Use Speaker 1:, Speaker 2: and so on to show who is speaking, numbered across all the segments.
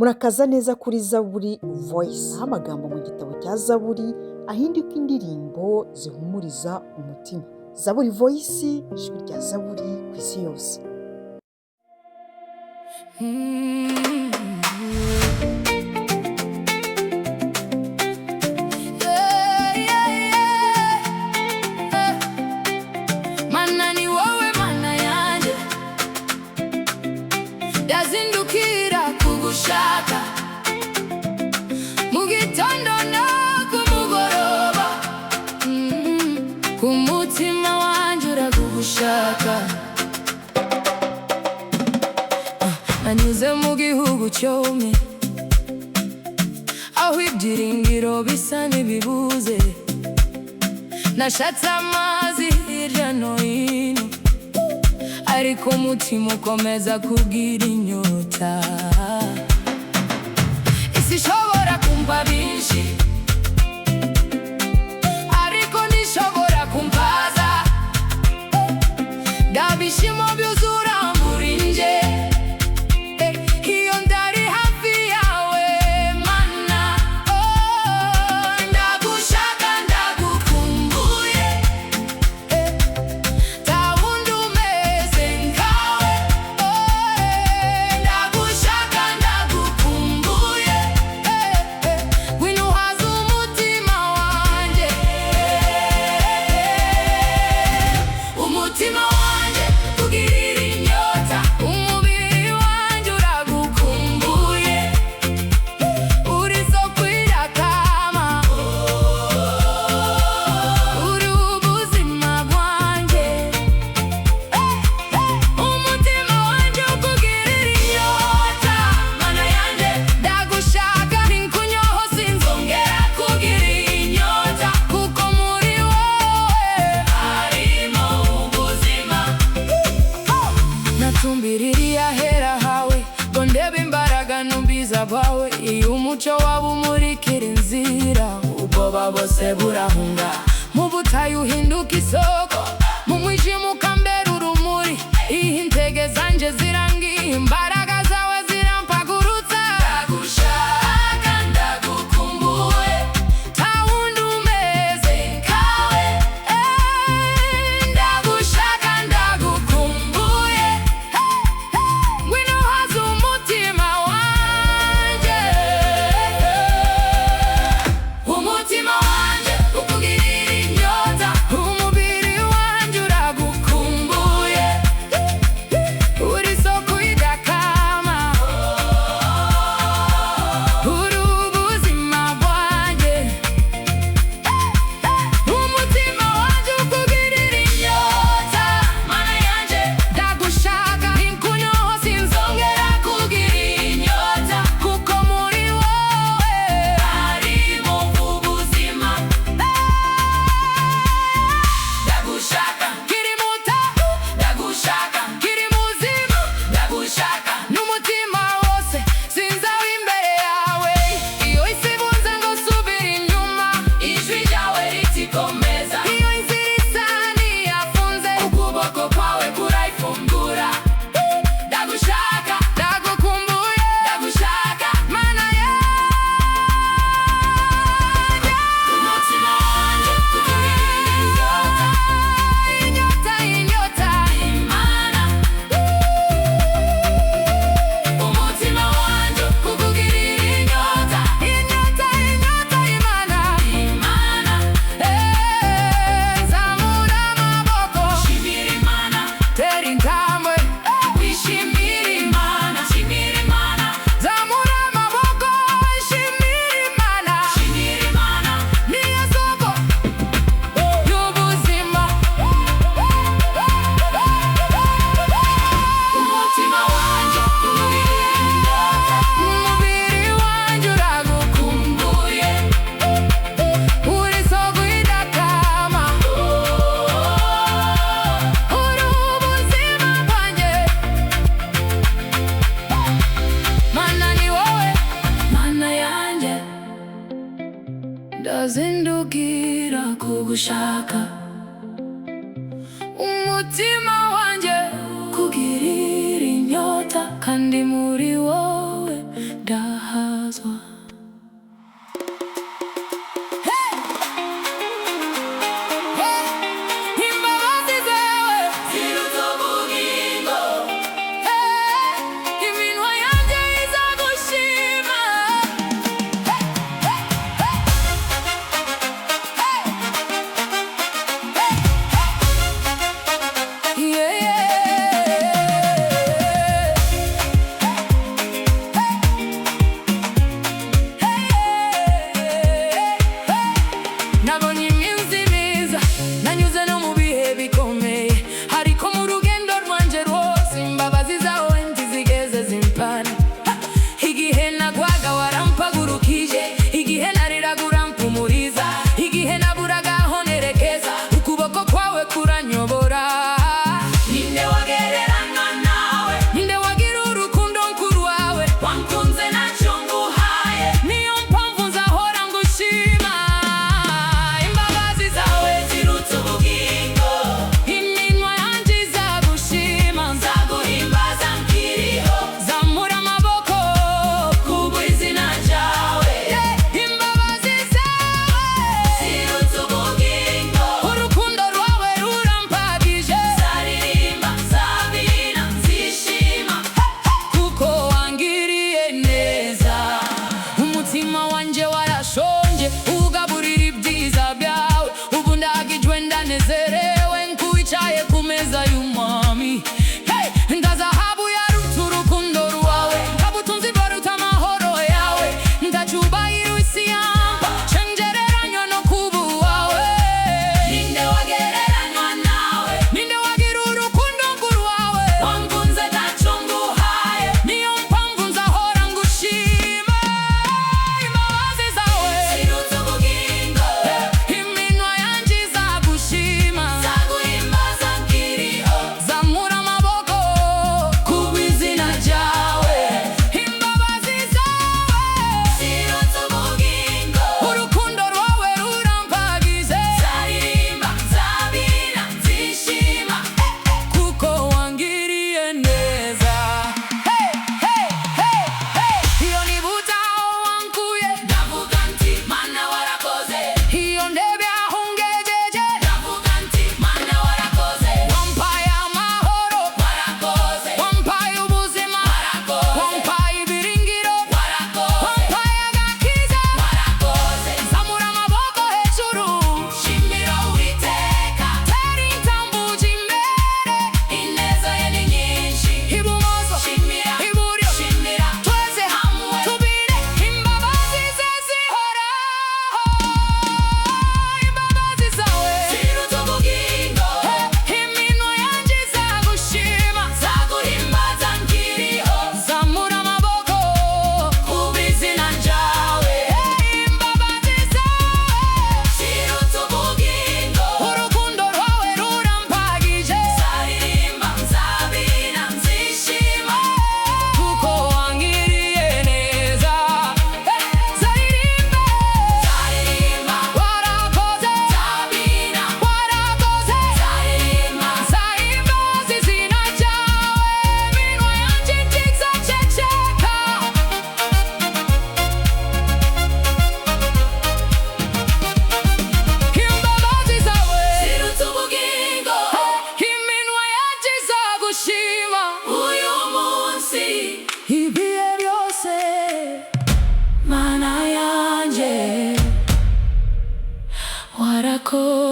Speaker 1: Murakaza neza kuri Zaburi Voice, aho amagambo mu gitabo cya Zaburi ahinduka indirimbo zihumuriza umutima. Zaburi Voice, ijwi rya Zaburi ku isi yose.
Speaker 2: Mana ni wowe mana yanjye, ndazindukira kugushaka mu gitondo no ku mugoroba. Umutima wanjye uragushaka. Nanyuze mu gihugu cyomye, aho ibyiringiro bisa n'ibibuze. Nashatse amazi hirya no hino, ariko umutima ukomeza kugira inyota. Isi ishobora kumva byinshi, ariko ntishobora kumvaza. Ndabishimo byuzura muri nje, iyo ndari hafi yawe mana. Ndagushaka ndagukumbuye, nta wundi umeze nkawe. Ndagushaka ndagukumbuye, ngwino uhaze umutima wanjye. Umutima wanjye ukugirira inyota, umubiri wanjye uragukumbuye. Uri soko irakama, uri ubuzima bwanjye. Umutima wanjye ukugirira inyota, mana yanjye. Ndagushaka ninkunyoho sinzongera kugira inyota, kuko muri wowe harimo ubuzima. Natumbiririye ahera hawe, ngo ndebe imbaraga n'ubwiza bwawe. Iyo umucyo waba umurikira inzira, ubwoba bose burahunga. Mu butayu uhinduka isoko, mu mwijima ukambera urumuri. Iyo intege zanjye zirangiye, imbaraga zawe zirampagurutsa. Ndagushaka ndagukumbuye, nta wundi umeze nkawe. Ndagushaka ndagukumbuye, ngwino uhaze umutima wanjye. Umutima wanjye ukugirira inyota, umubiri wanjye uragukumbuye. Uri soko idakama, uri ubuzima bwanjye. Umutima wanjye ukugirira inyota, mana yanjye. Ndagushaka ninkunyoho sinzongera kugira inyota, kuko muri wowe harimo ubuzima. Ndagushaka nkiri muto, ndagushaka nkiri muzima. Ndagushaka n'umutima wose, sinzaba imbere yawe. Iyo isi ibunze ngo subira inyuma, ijwi ryawe ritikomeza. Iyo inzira isa n'iyafunze, ukuboko kwawe kurayifungura. Ndagushaka ndagukumbuye, ndagushaka mana yanjye. Umutima wanjye ukugirira inyota, inyota inyota Imana. Umutima wanjye ukugirira inyota, inyota inyota Imana. Imana, zamura amaboko, shimira Imana. Tera intambwe, wishimire Imana. Shimira Imana, zamura amaboko, shimira Imana. Shimira Imana, niyo soko y'ubuzima. Umutima wanjye ukugirira inyota, umubiri wanjye uragukumbuye. Uri soko idakama, uri ubuzima bwanjye. Mana ni wowe mana yanjye, ndazindukira kugushaka. Umutima wanjye ukugirira inyota, kandi muri wowe da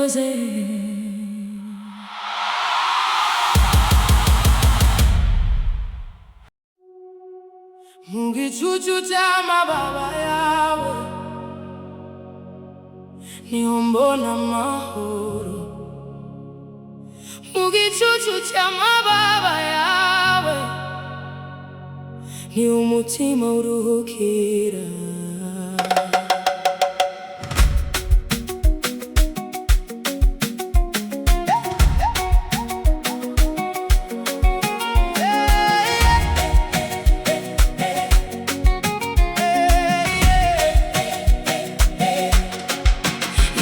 Speaker 2: wakoze. Mu gicucu cy'amababa yawe niho mbona amahoro. Mu gicucu cy'amababa yawe niho umutima uruhukira.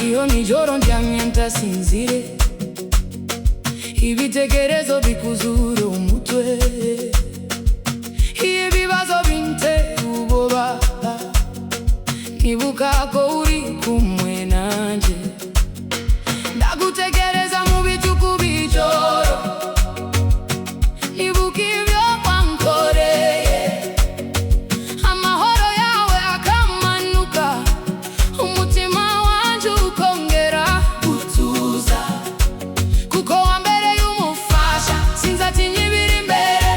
Speaker 2: Iyo nijoro ndyamye ndasinzire, ibitekerezo bikuzura umutwe, ibibazo bintera ubwoba, nibuka ko uri kumwe nanjye, ndagutekereza mu bicuku bijoro, nibuka ibyo wankoreye, amahoro yawe akamanuka, umutima wanjye ukongera gutuza, kuko wambereye umufasha, sinzatinya ibiri imbere,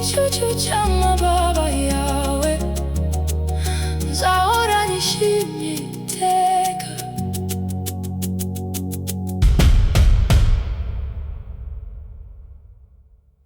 Speaker 2: igicucu cy'amababa